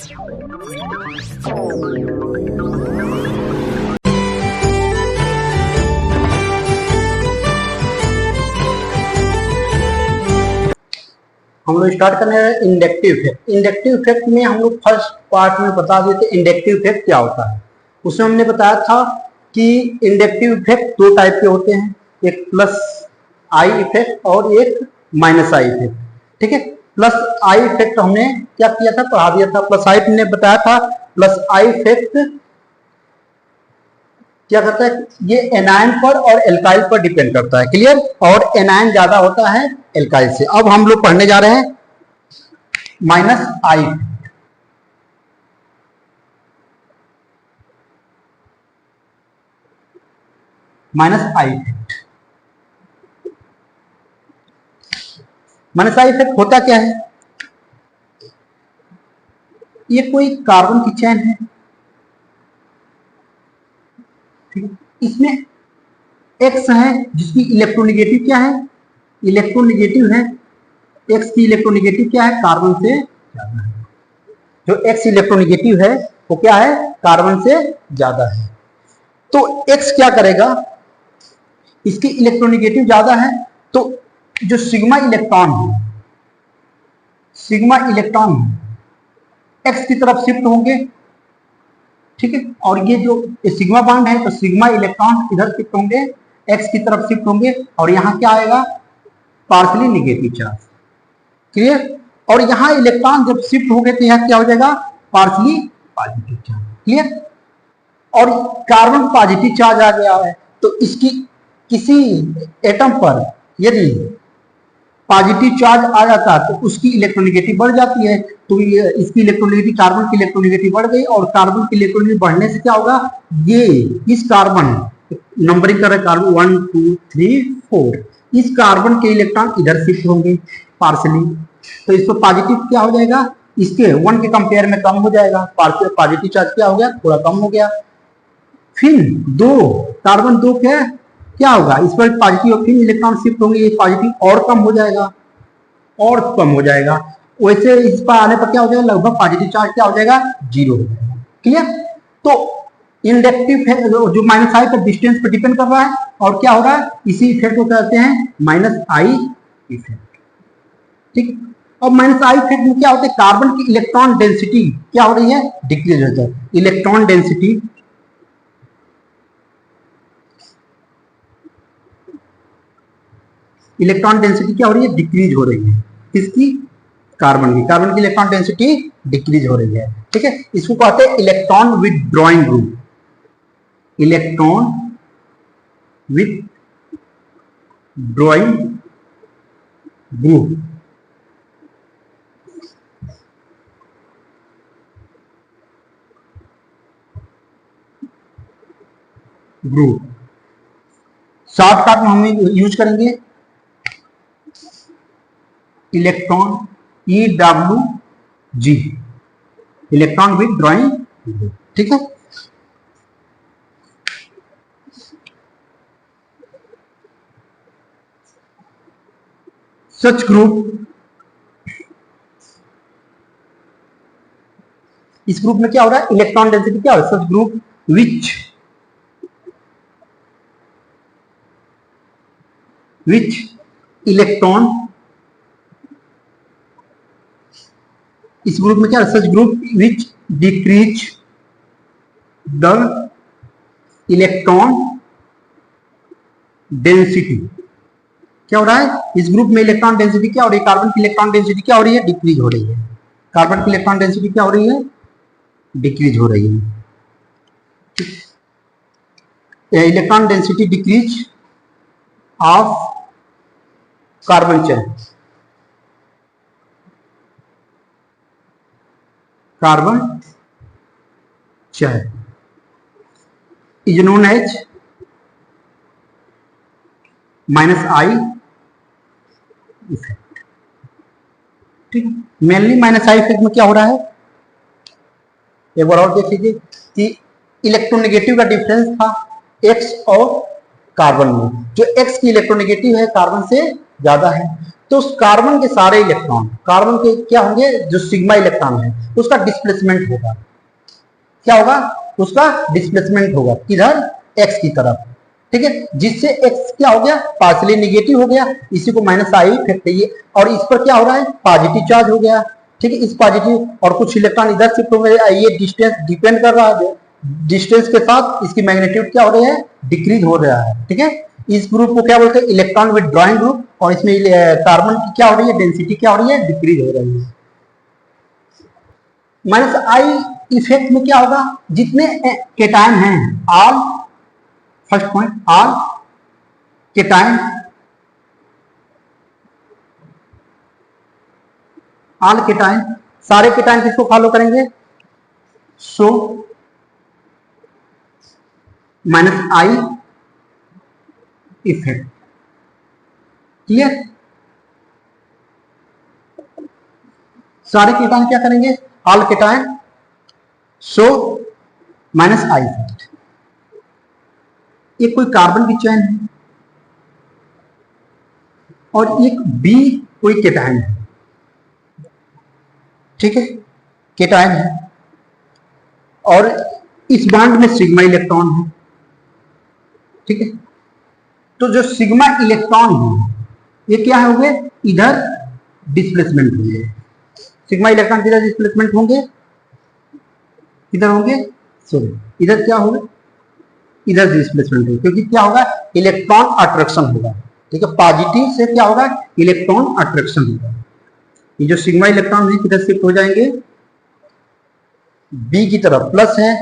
हम लोग स्टार्ट करने हैं इंडक्टिव इफेक्ट। इंडक्टिव इफेक्ट में हम लोग फर्स्ट पार्ट में बता दिए थे इंडक्टिव इफेक्ट क्या होता है। उसमें हमने बताया था कि इंडक्टिव इफेक्ट दो टाइप के होते हैं, एक प्लस आई इफेक्ट और एक माइनस आई इफेक्ट। ठीक है, प्लस आई इफेक्ट हमने क्या किया था, पढ़ा दिया था। प्लस आई ने बताया था प्लस आई इफेक्ट क्या करता है, ये एनायन पर और एल्काइल पर डिपेंड करता है। क्लियर, और एनायन ज्यादा होता है एल्काइल से। अब हम लोग पढ़ने जा रहे हैं minus I. Minus I effect, minus I effect होता क्या है, ये कोई कार्बन की चेन है, इसमें एक्स है जिसकी इलेक्ट्रोनेगेटिव क्या है, इलेक्ट्रोनेगेटिव है। एक्स की इलेक्ट्रोनेगेटिव क्या है, कार्बन से ज्यादा है। जो एक्स इलेक्ट्रोनेगेटिव है वो क्या है, कार्बन से ज्यादा है। तो एक्स क्या करेगा, इसकी इलेक्ट्रोनेगेटिव ज्यादा है तो जो सिग्मा इलेक्ट्रॉन है, सिग्मा इलेक्ट्रॉन एक्स की तरफ शिफ्ट होंगे। ठीक है, और ये जो सिग्मा बॉन्ड है तो सिग्मा इलेक्ट्रॉन इधर शिफ्ट होंगे, एक्स की तरफ शिफ्ट होंगे, और यहाँ क्या आएगा, पार्शियली नेगेटिव चार्ज। क्लियर, और यहाँ इलेक्ट्रॉन जब शिफ्ट हो गए तो यहाँ क्या हो जाएगा, पार्शियली पॉजिटिव चार्ज। क्लियर, और कार्बन पॉजिटिव चार्ज आ गया है तो इसकी किसी एटम पर यदि पॉजिटिव चार्ज आ जाता है तो उसकी इलेक्ट्रोनेगेटिव बढ़ जाती है। तो ये इसकी इलेक्ट्रोनेगेटिव, कार्बन की इलेक्ट्रोनेगेटिव बढ़ गई, और कार्बन की इलेक्ट्रोनेगेटिव बढ़ने से क्या होगा, ये इस कार्बन नंबरिंग कर रहे कार्बन 1 2 3 4, इस कार्बन के इलेक्ट्रॉन इधर शिफ्ट होंगे पार्शियली, तो इस पर पॉजिटिव क्या हो जाएगा, इसके 1 के कंपेयर में कम हो जाएगा, पॉजिटिव चार्ज क्या हो गया, थोड़ा कम हो गया। फिर दो कार्बन दो क्या होगा, इस पर पॉजिटिव, फिर इलेक्ट्रॉन शिफ्ट होंगे, ये पॉजिटिव और कम हो जाएगा, और कम हो जाएगा। वैसे इस पर आने पर क्या हो जाएगा, लगभग पॉजिटिव चार्ज क्या हो जाएगा, 0 हो जाएगा। क्लियर, तो इंडक्टिव जो माइनस आई पर डिस्टेंस पर डिपेंड कर रहा है, और क्या हो रहा है, इसी इफेक्ट को कहते हैं माइनस आई इफेक्ट। ठीक, और माइनस आई इफेक्ट में क्या होता है, कार्बन की इलेक्ट्रॉन डेंसिटी क्या हो रही है, डिक्रीज होता है। इलेक्ट्रॉन डेंसिटी, इलेक्ट्रॉन डेंसिटी क्या हो रही है, डिक्रीज हो रही है। किसकी, कार्बन की इलेक्ट्रॉन डेंसिटी डिक्रीज हो रही है। ठीक है, इसको कहते हैं electron withdrawing group, electron withdrawing group. Shortcut में हम यूज करेंगे electron EWG, electron withdrawing group. ठीक है, सच ग्रुप, इस ग्रुप में क्या हो रहा है, इलेक्ट्रॉन डेंसिटी क्या हो रहा है, सच ग्रुप विच इलेक्ट्रॉन, इस ग्रुप में क्या है, such group which decrease the electron density. क्या हो रहा है, इस ग्रुप में इलेक्ट्रॉन डेंसिटी क्या हो रही है, कार्बन की इलेक्ट्रॉन डेंसिटी क्या हो रही है, डिक्रीज हो रही है। कार्बन की इलेक्ट्रॉन डेंसिटी क्या हो रही है, डिक्रीज हो रही है। Electron density decrease of carbon chain, carbon chain is known as minus I effect. ठीक, मेनली माइनस आई इफेक्ट में क्या हो रहा है, एक बार और देख लीजिए कि इलेक्ट्रोनेगेटिव का डिफरेंस था एक्स और कार्बन में, जो एक्स की इलेक्ट्रोनेगेटिव है कार्बन से ज्यादा है, तो उस कार्बन के सारे इलेक्ट्रॉन, कार्बन के क्या होंगे, जो सिग्मा इलेक्ट्रॉन है उसका डिस्प्लेसमेंट होगा, क्या होगा, उसका डिस्प्लेसमेंट होगा किधर, एक्स की तरफ, ठीक है, जिससे एक्स क्या हो गया, पार्शियली निगेटिव हो गया, इसी को माइनस आई इफेक्ट है, और इस पर क्या हो रहा है, पॉजिटिव चार्ज हो गया, ठीक है, इस पॉजिटिव, और कुछ इलेक्ट्रॉन इधर शिफ्ट हो गए, ये डिस्टेंस डिपेंड कर रहा है, डिस्टेंस के साथ इसकी मैग्नीट्यूड क्या हो रही है, डिक्रीज हो रहा है, ठीक है। इस ग्रुप को क्या बोलते हैं, इलेक्ट्रॉन विथड्रॉइंग ग्रुप, और इसमें कार्बन की क्या हो रही है, डेंसिटी क्या हो रही है, डिक्रीज हो रही है। माइनस आई इफेक्ट में क्या होगा, जितने केटायन हैं, all, first point, all cation, all cation, सारे केटायन किसको फॉलो करेंगे, so minus I effect, clear, सारे केटायन क्या करेंगे, all cation, so minus I effect. एक कोई कार्बन की चेन है और एक बी कोई केटायन है, ठीक है, केटायन है, और इस बॉन्ड में सिग्मा इलेक्ट्रॉन है, ठीक है, तो जो सिग्मा इलेक्ट्रॉन है ये क्या होंगे, इधर डिस्प्लेसमेंट होंगे, सिग्मा इलेक्ट्रॉन किधर डिस्प्लेसमेंट होंगे, किधर होंगे, सॉरी इधर क्या होगा, इधर डिस्प्लेसमेंट होगा, क्योंकि क्या होगा, इलेक्ट्रॉन अट्रैक्शन होगा, ठीक है, पॉजिटिव से क्या होगा, इलेक्ट्रॉन अट्रैक्शन होगा, ये जो सिग्मा इलेक्ट्रॉन है किधर शिफ्ट हो जाएंगे, बी की तरफ, प्लस है,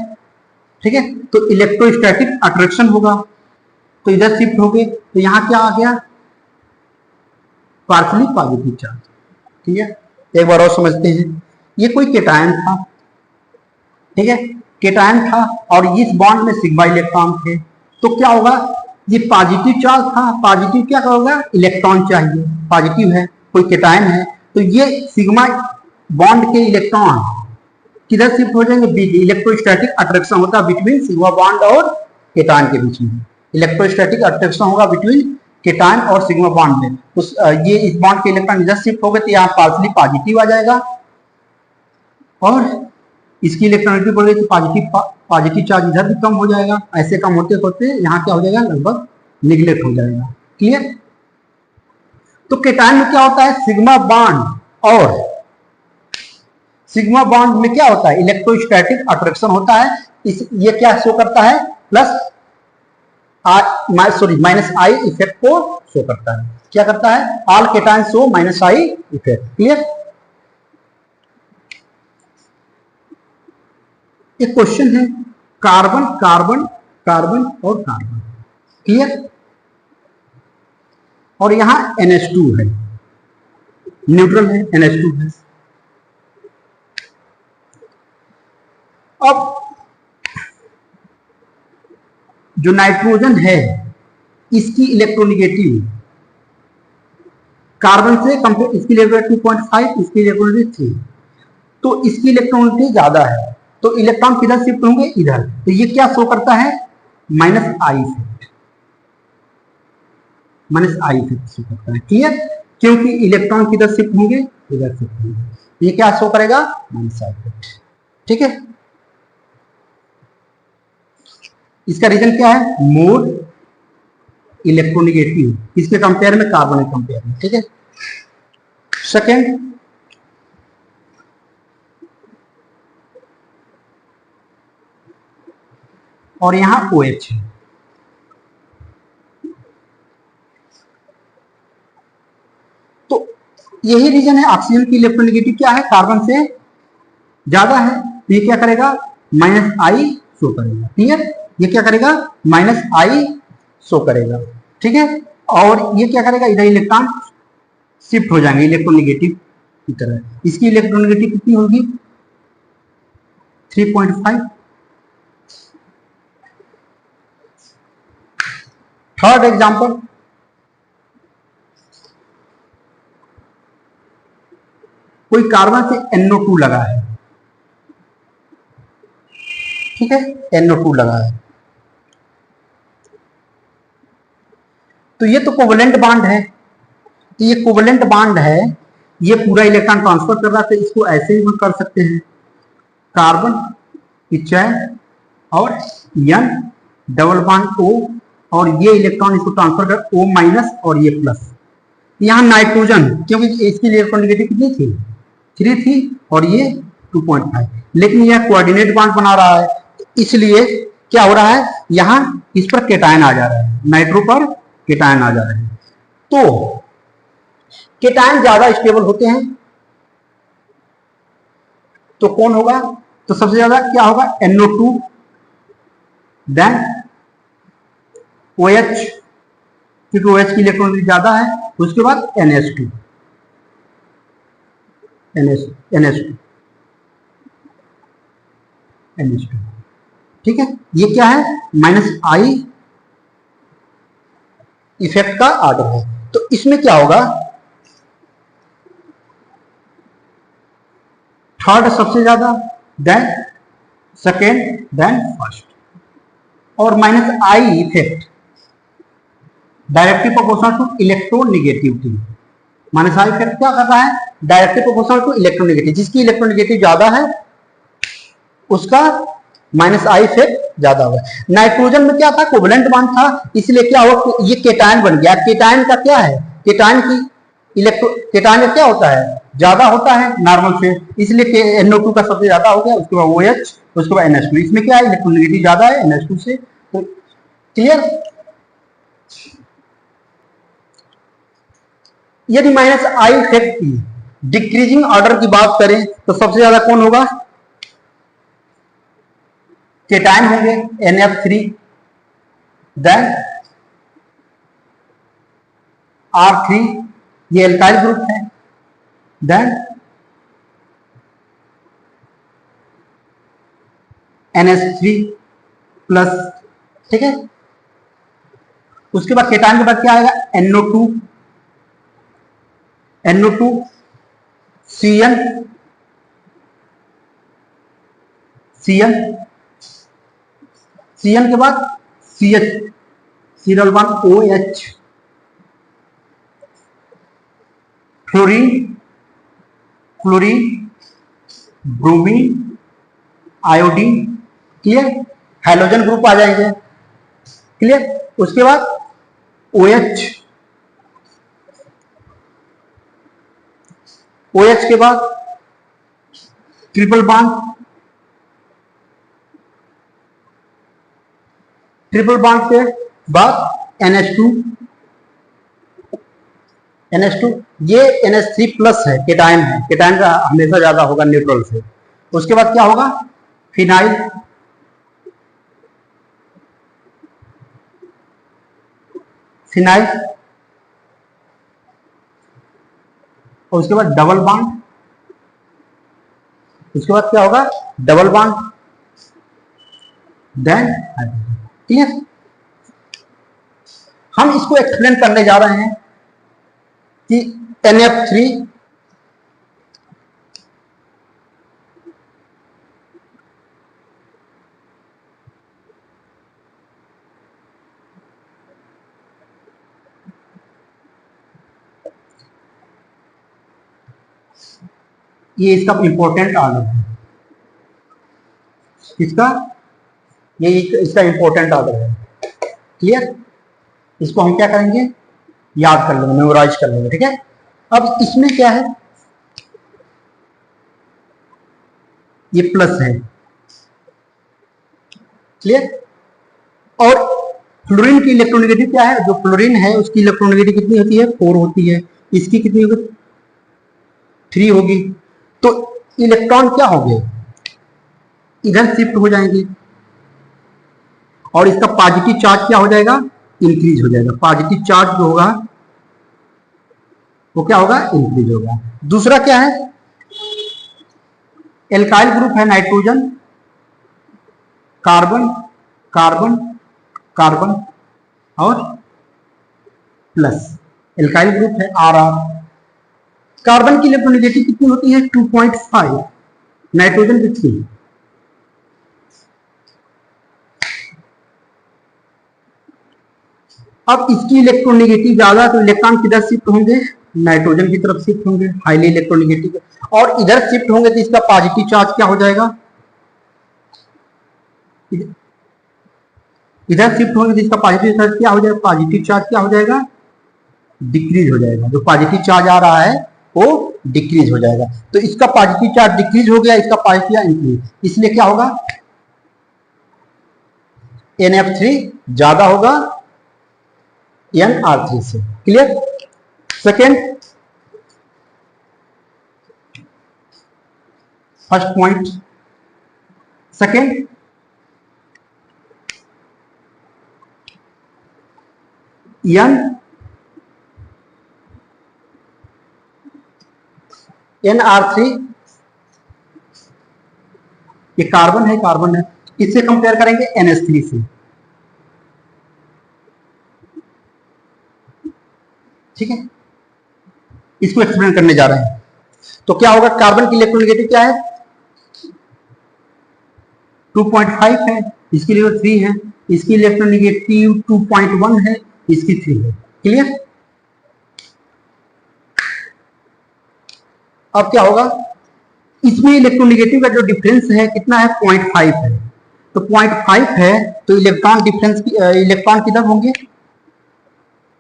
ठीक है, तो इलेक्ट्रोस्टैटिक अट्रैक्शन होगा, तो इधर शिफ्ट हो गए, तो यहां क्या आ गया, पार्शियली पॉजिटिव चार्ज, ठीक है। एक बार और समझते हैं, ये कोई केटायन था, ठीक है, केटायन था, और इस बॉन्ड में सिग्मा इलेक्ट्रॉन थे, तो क्या होगा, ये पॉजिटिव चार्ज था, पॉजिटिव क्या होगा, इलेक्ट्रॉन चाहिए, पॉजिटिव है, कोई केटायन है, तो ये सिग्मा बॉन्ड के इलेक्ट्रॉन किधर शिफ्ट हो जाएंगे, बी, इलेक्ट्रोस्टैटिक अट्रैक्शन होता है बिटवीन सिग्मा बॉन्ड और केटायन के बीच में, इलेक्ट्रोस्टैटिक अट्रैक्शन होगा बिटवीन केटायन और सिग्मा बॉन्ड में, उस ये इस बॉन्ड के इलेक्ट्रॉन इधर शिफ्ट हो गए, तो यहाँ पार्शियली पॉजिटिव आ जाएगा, और इसकी इलेक्ट्रॉनिटी बढ़ गई तो पॉजिटिव चार्ज इधर भी कम हो जाएगा, ऐसे कम होते होते यहाँ क्या हो जाएगा, लगभग निगलेक्ट हो जाएगा, क्लियर। तो केटायन में क्या होता है, सिग्मा बॉन्ड, और सिग्मा बॉन्ड में क्या होता है, इलेक्ट्रोस्टैटिक अट्रैक्शन होता है, इस ये क्या शो करता है, plus sorry minus I effect को शो करता है, क्या करता है, all cation show minus I effect, clear. एक क्वेश्चन है, कार्बन कार्बन कार्बन और कार्बन, क्लियर, और यहां NH2 है, न्यूट्रल है, NH2 है, अब जो नाइट्रोजन है इसकी इलेक्ट्रोनिगेटिव कार्बन से कंपेयर, इसकी इलेक्ट्रोनिगेटिव 2.5, इसकी इलेक्ट्रोनिगेटिव 3, तो इसकी इलेक्ट्रोनिगेटिव ज्यादा है, तो इलेक्ट्रॉन किधर शिफ्ट होंगे, इधर, तो ये क्या शो करता है, minus I effect, minus I effect show करता है, क्लियर, क्योंकि इलेक्ट्रॉन किधर शिफ्ट होंगे, इधर शिफ्ट होंगे, ये क्या शो करेगा, माइनस आई इफेक्ट, ठीक है। इसका रीजन क्या है, मोर इलेक्ट्रोनिगेटिव, इसके कंपेयर में, कार्बन के कंपेयर में, ठीक है। सेकेंड, और यहां OH है, तो यही रीजन है, ऑक्सीजन की इलेक्ट्रोनिगेटिव क्या है, कार्बन से ज्यादा है, तो ये क्या करेगा, माइनस आई शो करेगा, क्लियर, ये क्या करेगा, माइनस आई शो करेगा, ठीक है, और ये क्या करेगा, इधर इलेक्ट्रॉन शिफ्ट हो जाएंगे इलेक्ट्रोनिगेटिव की तरह, इसकी इलेक्ट्रोनिगेटिव कितनी होगी, 3.5। थर्ड एग्जांपल, कोई कार्बन से NO2 लगा है, ठीक है, NO2 लगा है, तो ये तो कोवलेंट बॉन्ड है, तो ये कोवेलेंट बॉन्ड है, ये पूरा इलेक्ट्रॉन ट्रांसफर कर रहा है, तो इसको ऐसे ही हम कर सकते हैं, कार्बन पिक्चर और N डबल बॉन्ड O, और ये इलेक्ट्रॉन इसको ट्रांसफर कर O माइनस और ये प्लस। यहाँ नाइट्रोजन, क्योंकि इसकी इलेक्ट्रोनेगेटिव कितनी थी, 3 थी, और ये 2.5, लेकिन यह कोऑर्डिनेट बॉन्ड बना रहा है, इसलिए क्या हो रहा है, यहाँ इस पर केटायन आ जा रहा है, नाइट्रो पर केटायन आ जा रहे हैं। तो केटायन ज्यादा स्टेबल होते हैं, तो कौन होगा, तो सबसे ज्यादा क्या होगा, NO2, देन OH, क्योंकि OH की इलेक्ट्रॉन ज्यादा है, उसके बाद NH2, ठीक है। ये क्या है, -I इफेक्ट का ऑर्डर है। तो इसमें क्या होगा, थर्ड सबसे ज्यादा, देन सेकेंड, देन फर्स्ट, और -I effect directly proportional to electronegativity. -I effect क्या कर रहा है, डायरेक्टली प्रोपोर्शनल टू इलेक्ट्रोनेगेटिव, जिसकी इलेक्ट्रोनेगेटिव ज्यादा है उसका -I इफेक्ट ज्यादा हुआ। नाइट्रोजन में क्या था, कोवेलेंट बॉन्ड था, इसलिए क्या हुआ, ये केटायन बन गया। केटायन का क्या है, केटायन का क्या होता है, ज्यादा होता है नॉर्मल से, इसलिए NO2 का सबसे ज्यादा हो गया, उसके बाद OH, उसके बाद NH2। इसमें क्या है, इलेक्ट्रोनेगेटिव ज्यादा है NH2 से। तो क्लियर। यदि -I इफेक्ट की डिक्रीजिंग ऑर्डर की बात करें तो सबसे ज्यादा कौन होगा, केटायन होंगे, NF3, देन R3, ये एल्काइल ग्रुप है, देन NH3 प्लस, ठीक है। उसके बाद केटायन के बाद क्या आएगा, NO2, CN के बाद CH, serial one OH, chlorine, bromine, iodine, clear. Hydrogen group आ जाएंगे, क्लियर। उसके बाद OH के बाद ट्रिपल बॉन्ड के बाद NH2, ये NH3 प्लस है, केटायन है, केटायन का हमेशा ज्यादा होगा न्यूट्रल से। उसके बाद क्या होगा, फिनाइल, और उसके बाद डबल बॉन्ड, उसके बाद क्या होगा, डबल बॉन्ड, देन क्लियर। हम इसको एक्सप्लेन करने जा रहे हैं कि NF3 ये इसका इंपॉर्टेंट ऑर्डर है, इसका ये इसका इंपॉर्टेंट ऑर्डर है, क्लियर। इसको हम क्या करेंगे, याद कर लेंगे, मेमोराइज कर लेंगे, ठीक है। अब इसमें क्या है, ये प्लस है, क्लियर। और फ्लोरीन की इलेक्ट्रोनेगेटिव क्या है, जो फ्लोरीन है उसकी इलेक्ट्रोनेगेटिव कितनी होती है, 4 होती है, इसकी कितनी होगी, 3 होगी। तो इलेक्ट्रॉन क्या होंगे, इधर शिफ्ट हो जाएंगे, और इसका पॉजिटिव चार्ज क्या हो जाएगा, इंक्रीज हो जाएगा। पॉजिटिव चार्ज जो होगा वो क्या होगा, इंक्रीज होगा। दूसरा क्या है, एल्काइल ग्रुप है, नाइट्रोजन, कार्बन, कार्बन, कार्बन और प्लस, एल्काइल ग्रुप है RR। कार्बन की इलेक्ट्रोनेगेटिव कितनी होती है, 2.5, नाइट्रोजन कितनी, अब इसकी इलेक्ट्रोनेगेटिव ज्यादा, तो इलेक्ट्रॉन किधर शिफ्ट होंगे, नाइट्रोजन की तरफ शिफ्ट होंगे, हाईली इलेक्ट्रोनेगेटिव, और इधर शिफ्ट होंगे तो इसका पॉजिटिव चार्ज क्या हो जाएगा, इधर शिफ्ट होंगे तो इसका पॉजिटिव चार्ज क्या हो जाएगा, पॉजिटिव चार्ज क्या हो जाएगा, डिक्रीज हो जाएगा। जो पॉजिटिव चार्ज आ रहा है वो डिक्रीज हो जाएगा। तो इसका पॉजिटिव चार्ज डिक्रीज हो गया, इसका पॉजिटिव इंक्रीज, इसलिए क्या होगा, NF3 ज्यादा होगा NR3 से। Clear. Second, first point. Second, NR3 ये कार्बन है, कार्बन है, इससे कंपेयर करेंगे NH3 से। ठीक है, इसको एक्सप्लेन करने जा रहे हैं। तो क्या होगा, कार्बन की इलेक्ट्रोनेगेटिव क्या है, 2.5 है, इसके लिए 3 है, इसकी इलेक्ट्रोनेगेटिव 2.1 है, इसकी 3 है। क्लियर। अब क्या होगा, इसमें इलेक्ट्रोनेगेटिव का जो डिफरेंस है कितना है, 0.5 है। तो 0.5 है तो इलेक्ट्रॉन डिफरेंस, इलेक्ट्रॉन किधर होंगे,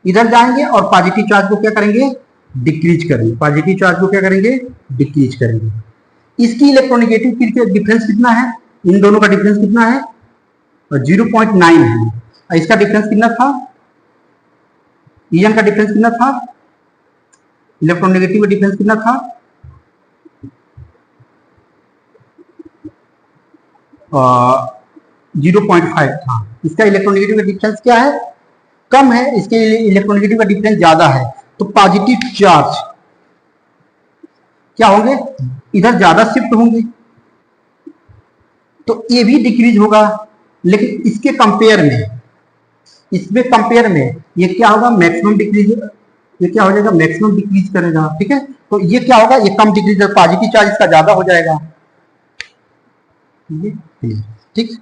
इधर जाएंगे, और पॉजिटिव चार्ज को क्या करेंगे, डिक्रीज करेंगे, पॉजिटिव चार्ज को क्या करेंगे, डिक्रीज करेंगे। इसकी इलेक्ट्रोनेगेटिव डिफरेंस कितना है, इन दोनों का डिफरेंस कितना है, 0.9 है। इसका डिफरेंस कितना था, का डिफरेंस कितना था, इलेक्ट्रोनेगेटिव का डिफरेंस कितना था, 0.5 था। इसका इलेक्ट्रोनेगेटिव का डिफरेंस क्या है, कम है, इसके इलेक्ट्रोनेगेटिव का डिफरेंस ज्यादा है। तो पॉजिटिव चार्ज क्या होंगे, इधर ज्यादा शिफ्ट होंगे, तो ये भी डिक्रीज होगा। लेकिन इसके कंपेयर में, इसमें कंपेयर में ये क्या होगा, मैक्सिमम डिक्रीज, ये क्या हो जाएगा, मैक्सिमम डिक्रीज करेगा। ठीक है, तो ये क्या होगा, ये कम डिक्रीज, पॉजिटिव चार्ज इसका ज्यादा हो जाएगा। ठीक।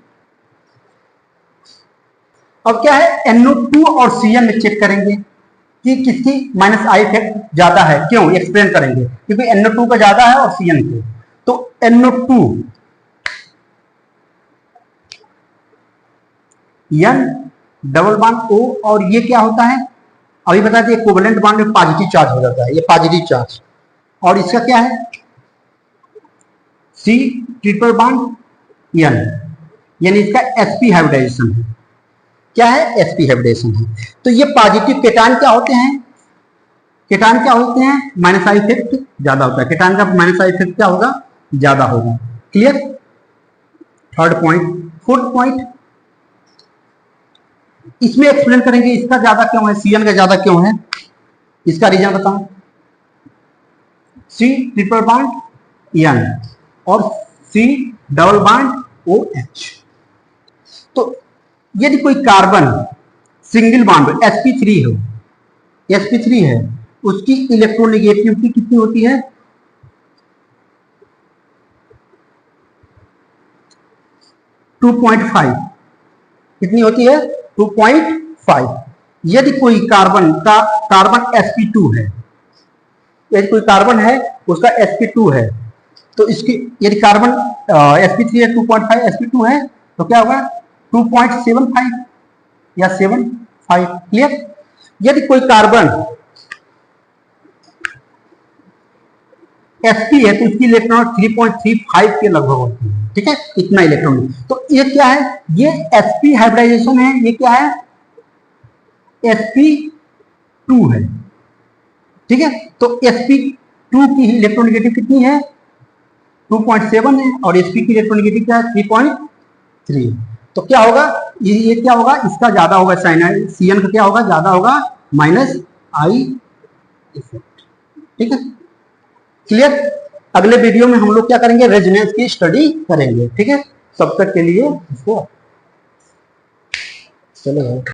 अब क्या है, NO2 और CN में चेक करेंगे कि किसकी माइनस आई इफेक्ट ज्यादा है, क्यों, एक्सप्लेन करेंगे, क्योंकि NO2 का ज्यादा है और CN के। तो NO2 N double bond O, और ये क्या होता है, अभी बता दिए, कोवेलेंट बॉन्ड में पॉजिटिव चार्ज हो जाता है, ये पॉजिटिव चार्ज, और इसका क्या है, C ट्रिपल बॉन्ड N, यानी इसका sp हाइब्रिडाइजेशन है। क्या है, sp हाइब्रिडेशन है। तो ये पॉजिटिव केटान क्या होते हैं, केटान क्या होते हैं, माइनस आई इफेक्ट ज्यादा होता है, केटान का माइनस आई इफेक्ट क्या होगा, ज्यादा होगा। Clear. Third point. Fourth point, इसमें एक्सप्लेन करेंगे इसका ज्यादा क्यों है, CN का ज्यादा क्यों है, इसका रीजन बताओ। C ट्रिपल बॉन्ड N और C डबल बॉन्ड OH। तो यदि कोई कार्बन सिंगल बॉन्ड sp3 हो, sp3 है, उसकी इलेक्ट्रोनेगेटिविटी कितनी होती है, 2.5। कितनी होती है, 2.5। यदि कोई कार्बन का, कार्बन sp2 है, यदि कोई कार्बन है उसका sp2 है, तो इसकी, यदि कार्बन sp3 है, 2.5 sp2 है, तो क्या होगा, 2.75 या 75। क्लियर। यदि कोई कार्बन sp है तो इसकी इलेक्ट्रॉन 3.35 के लगभग होती है। ठीक है, इतना इलेक्ट्रॉन। तो ये क्या है, ये sp हाइब्रिडाइजेशन है, ये क्या है, sp2 है। ठीक है, तो sp2 की इलेक्ट्रोनेगेटिव कितनी है, 2.7 है, और sp की इलेक्ट्रोनेगेटिव क्या है, 3.3। तो क्या होगा, ये क्या होगा, इसका ज्यादा होगा, साइनाइड CN का क्या होगा, ज्यादा होगा, माइनस आई इफेक्ट। ठीक है। क्लियर। अगले वीडियो में हम लोग क्या करेंगे, रेजोनेंस की स्टडी करेंगे। ठीक है, तब तक के लिए इसको चलो।